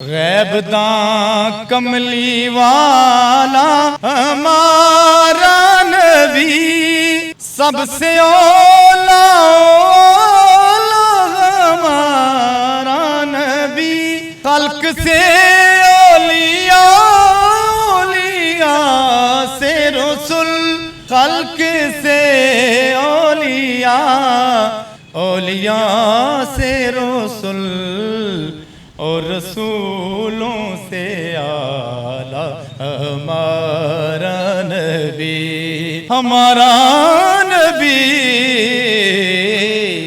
गैब दा कमली वाला हमारा नबी सबसे ओला ओला हमारा नबी खल्क से ओलिया ओलिया से रसूल खल्क से ओलिया ओलिया से रसूल और रसूलों से आला हमारा नबी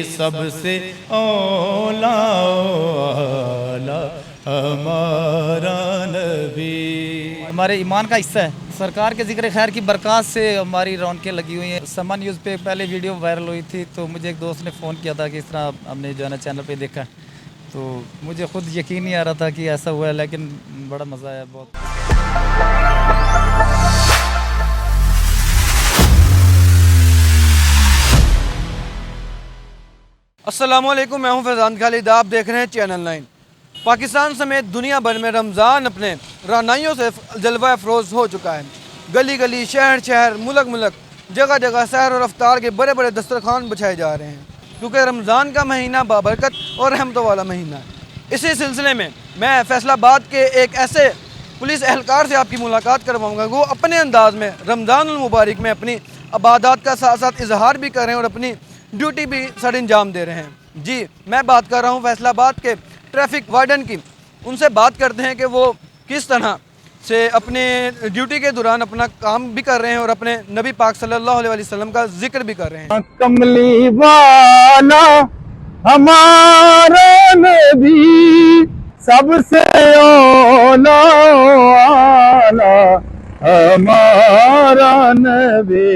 सबसे औला औला हमारा नबी। हमारे ईमान का हिस्सा है। सरकार के जिक्र खैर की बरकत से हमारी रौनकें लगी हुई हैं। समा न्यूज़ पे पहले वीडियो वायरल हुई थी तो मुझे एक दोस्त ने फ़ोन किया था कि इस तरह हमने जो है ना चैनल पे देखा, तो मुझे ख़ुद यकीन नहीं आ रहा था कि ऐसा हुआ है, लेकिन बड़ा मज़ा आया बहुत। अस्सलाम वालेकुम, मैं हूं फैज़ान खालिद, आप देख रहे हैं चैनल 9। पाकिस्तान समेत दुनिया भर में रमज़ान अपने रानाइयों से जलवा अफरोज़ हो चुका है। गली गली, शहर शहर, मुल्क मुल्क, जगह जगह सहर और अफ्तार के बड़े बड़े दस्तरखान बिछाए जा रहे हैं, क्योंकि रमज़ान का महीना बाबरकत और रहमतों वाला महीना है। इसी सिलसिले में मैं फैसलाबाद के एक ऐसे पुलिस एहलकार से आपकी मुलाकात करवाऊँगा, वो अपने अंदाज़ में रमज़ानुल मुबारक में अपनी इबादत का साथ साथ इजहार भी कर रहे हैं और अपनी ड्यूटी भी सर अंजाम दे रहे हैं। जी, मैं बात कर रहा हूँ फैसलाबाद के ट्रैफिक वार्डन की। उनसे बात करते हैं कि वो किस तरह से अपने ड्यूटी के दौरान अपना काम भी कर रहे हैं और अपने नबी पाक सल्लल्लाहु अलैहि वसल्लम का जिक्र भी कर रहे हैं। कमली वाला हमारा नबी सबसे औला औला हमारा नबी।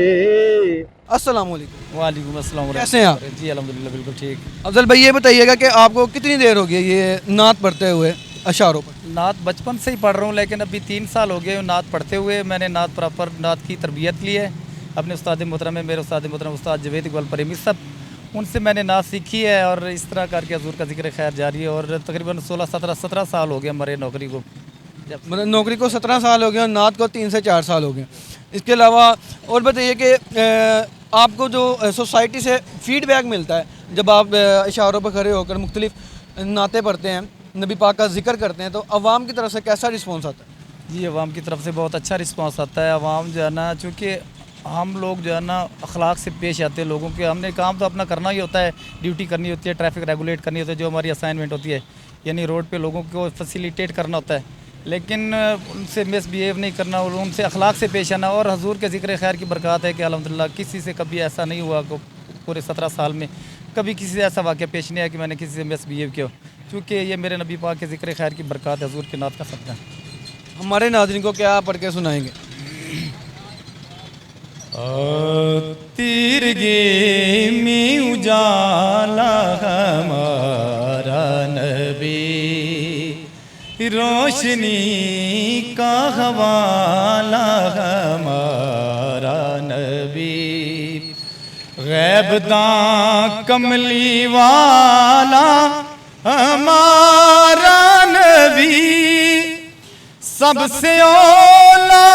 अस्सलाम वालेकुम। वालेकुम अस्सलाम। कैसे हैं आप? जी अल्हम्दुलिल्लाह बिल्कुल ठीक। अफजल भाई, ये बताइएगा कि आपको कितनी देर हो गई ये नात पढ़ते हुए अशारों पर? नात बचपन से ही पढ़ रहा हूँ, लेकिन अभी 3 साल हो गए नात पढ़ते हुए। मैंने नात प्रॉपर नात की तरबियत ली है अपने उस्ताद मोहतरम में, मेरे उस्ताद मोहतरम उस्ताद जवेद इकबाल परेमी साहब, उनसे मैंने नात सीखी है और इस तरह करके हजूर का जिक्र खैर जारी है। और तकरीबन 16-17 साल हो गए हमारे नौकरी को। मतलब नौकरी को 17 साल हो गए और नात को 3 से 4 साल हो गए। इसके अलावा और बताइए कि आपको जो सोसाइटी से फीडबैक मिलता है जब आप इशारों पर खड़े होकर मुख्तलिफ नाते पढ़ते हैं, नबी पाक का जिक्र करते हैं, तो अवाम की तरफ से कैसा रिस्पॉन्स आता है? जी, अवाम की तरफ से बहुत अच्छा रिस्पांस आता है। अवाम जो है ना, चूँकि हम लोग जो है ना अखलाक से पेश आते हैं लोगों के, हमने काम तो अपना करना ही होता है, ड्यूटी करनी होती है, ट्रैफिक रेगुलेट करनी होती है, जो हमारी असाइनमेंट होती है, यानी रोड पे लोगों को फैसिलिटेट करना होता है, लेकिन उनसे मिसबिहेव नहीं करना और उनसे अखलाक से पेश आना। और हजूर के जिक्र खैर की बरकत है कि अल्हम्दुलिल्लाह किसी से कभी ऐसा नहीं हुआ कि पूरे 17 साल में कभी किसी से ऐसा वाक़या पेश नहीं आया कि मैंने किसी से मिसबिहेव किया, क्योंकि ये मेरे नबी पाक के जिक्र खैर की बरकत है, हजूर के नात का सदका है। हमारे नाज़रीन को क्या पढ़ के सुनाएंगे? तीरगे में उजाला हमारा नबी रोशनी का हवाला हमारा नबी गैब दा कमली वाला हमारा नबी सबसे औला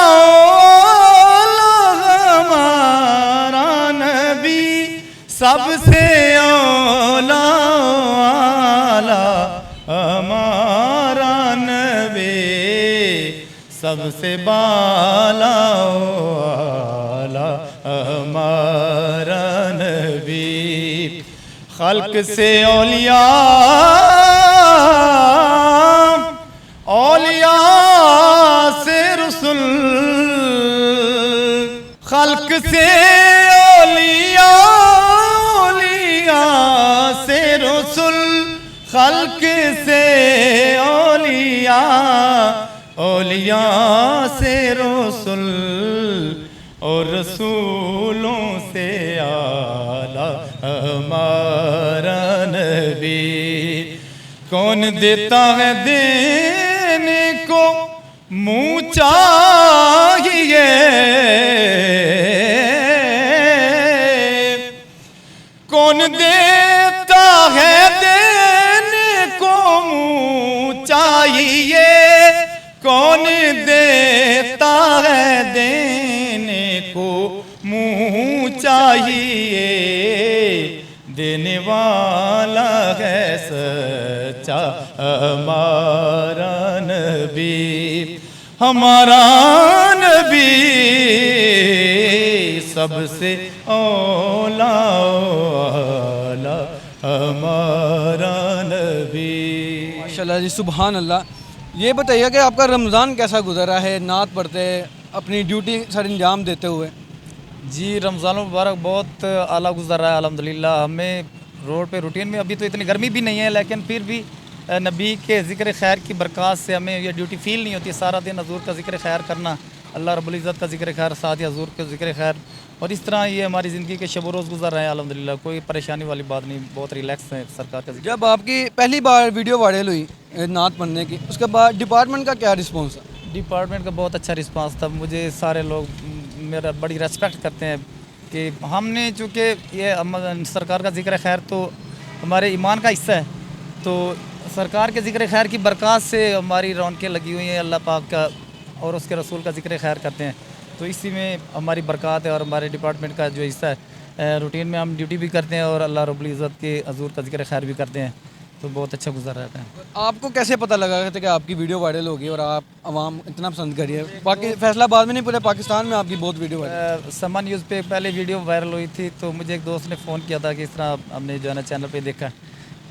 औला हमारा नबी सबसे औला औला हमारा नबी सबसे बाला वाला हमारा नबी खल्क से औलिया औलिया से रसूल खल्क से औलिया औलिया से रसूल खल्क से औलिया औलिया से रसूल और रसूलों से आला हमारा नबी। कौन देता है देने को मुँह चाहिए, कौन देता है देने को मुँह चाहिए, कौन देता है देने को मुंह चाहिए, देने वाला है सच्चा हमारा नबी, हमारा नबी सबसे औला औला हमारा नबी। माशाल्लाह जी, सुभान अल्लाह। ये बताइए कि आपका रमज़ान कैसा गुजरा है, नात पढ़ते अपनी ड्यूटी सर अंजाम देते हुए? जी, रमज़ान मुबारक बहुत आला गुजर रहा है अल्हम्दुलिल्लाह। हमें रोड पे रूटीन में अभी तो इतनी गर्मी भी नहीं है, लेकिन फिर भी नबी के ज़िक्र खैर की बरक़ात से हमें ये ड्यूटी फ़ील नहीं होती। सारा दिन हज़ूर का ज़िक्र खैर करना, अल्लाह रब्बुल इज़्ज़त का ज़िक्र खैर, साथ ही हज़ूर के ज़िक्र खैर, और इस तरह ये हमारी ज़िंदगी के शब रोज़ गुजर रहे हैं अल्हम्दुलिल्लाह। कोई परेशानी वाली बात नहीं, बहुत रिलैक्स है सरकार का ज़िक्र। जब आपकी पहली बार वीडियो वायरल हुई नात पढ़ने की, उसके बाद डिपार्टमेंट का क्या रिस्पॉन्स था? डिपार्टमेंट का बहुत अच्छा रिस्पांस था। मुझे सारे लोग मेरा बड़ी रेस्पेक्ट करते हैं कि हमने, चूँकि ये सरकार का ज़िक्र खैर तो हमारे ईमान का हिस्सा है, तो सरकार के ज़िक्र खैर की बरक़ात से हमारी रौनकें लगी हुई हैं। अल्लाह पाक का और उसके रसूल का ज़िक्र खैर करते हैं, तो इसी में हमारी बरक़ात है। और हमारे डिपार्टमेंट का जो हिस्सा है, रूटीन में हम ड्यूटी भी करते हैं और अल्लाह रब्बुल इज़्ज़त के हज़ूर का ज़िक्र खैर भी करते हैं, तो बहुत अच्छा गुजर रहता है। आपको कैसे पता लगा था कि आपकी वीडियो वायरल होगी और आप आवाम इतना पसंद करी है? बाकी फैसलाबाद में नहीं, पूरे पाकिस्तान में आपकी बहुत वीडियो वायरल। समा न्यूज़ पे पहले वीडियो वायरल हुई थी, तो मुझे एक दोस्त ने फ़ोन किया था कि इस तरह हमने जो है ना चैनल पे देखा,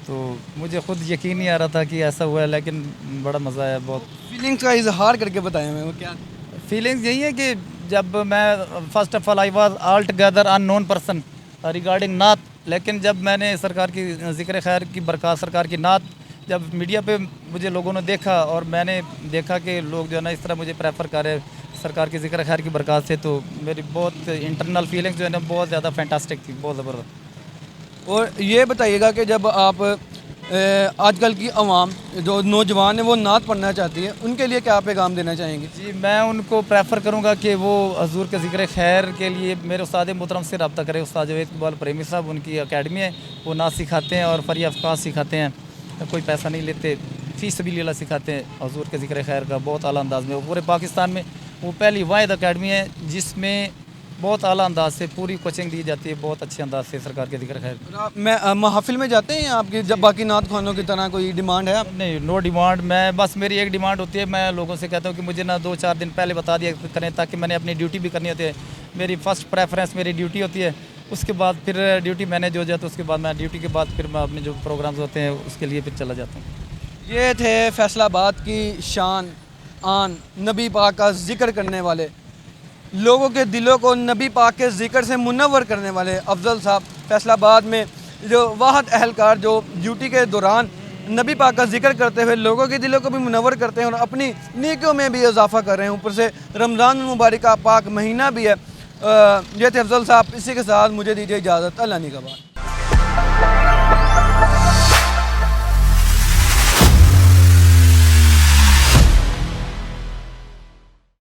तो मुझे ख़ुद यकीन नहीं आ रहा था कि ऐसा हुआ है, लेकिन बड़ा मज़ा आया बहुत। फीलिंग्स का इजहार करके बताएं हमें, वो क्या? फीलिंग्स यही है कि जब मैं first of all I was all together unknown person regarding नात, लेकिन जब मैंने सरकार की ज़िक्र खैर की बरक़ात, सरकार की नात जब मीडिया पे मुझे लोगों ने देखा और मैंने देखा कि लोग जो है ना इस तरह मुझे प्रेफर कर रहे सरकार की ज़िक्र खैर की बरक़ात से, तो मेरी बहुत इंटरनल फीलिंग्स जो है ना बहुत ज़्यादा फैंटास्टिक थी, बहुत ज़बरदस्त। और ये बताइएगा कि जब आप आजकल की आवाम जो नौजवान है वो नात पढ़ना चाहती है, उनके लिए क्या पैगाम देना चाहेंगे? जी, मैं उनको प्रेफर करूँगा कि वो हज़ूर के ज़िक्र खैर के लिए मेरे उस्ताद मोहतरम से रब्ता करें। उस्ताद जावेद इकबाल प्रेमी साहब, उनकी अकेडमी है, वो नात सिखाते हैं और फ़री अफ़कार सिखाते हैं, कोई पैसा नहीं लेते, फ़ी सबीलिल्लाह सिखाते हैं हज़ूर के ज़िक्र खैर का बहुत आला अंदाज़ में। पूरे पाकिस्तान में वो पहली वाहिद अकेडमी है जिसमें बहुत आला अंदाज से पूरी कोचिंग दी जाती है, बहुत अच्छे अंदाज से सरकार के ज़िक्र खैर। मैं महफिल में जाते हैं आपकी, जब बाकी नात खानों की तरह कोई डिमांड है? नहीं, नो डिमांड। मैं बस मेरी एक डिमांड होती है, मैं लोगों से कहता हूँ कि मुझे ना 2-4 दिन पहले बता दिया करें, ताकि मैंने अपनी ड्यूटी भी करनी होती है। मेरी फ़र्स्ट प्रेफरेंस मेरी ड्यूटी होती है, उसके बाद फिर ड्यूटी मैनेज हो जाए तो उसके बाद मैं ड्यूटी के बाद फिर मैं अपने जो प्रोग्राम्स होते हैं उसके लिए फिर चला जाता हूँ। ये थे फैसलाबाद की शान आन नबी पाक का ज़िक्र करने वाले, लोगों के दिलों को नबी पाक के ज़िक्र से मुनव्वर करने वाले अफजल साहब, फैसलाबाद में जो वाहद अहलकार जो ड्यूटी के दौरान नबी पाक का ज़िक्र करते हुए लोगों के दिलों को भी मुनव्वर करते हैं और अपनी नेकियों में भी इजाफ़ा कर रहे हैं। ऊपर से रमज़ान मुबारक का पाक महीना भी है। ये थे अफजल साहब। इसी के साथ मुझे दीजिए इजाज़त। अल्लाह निगहबान।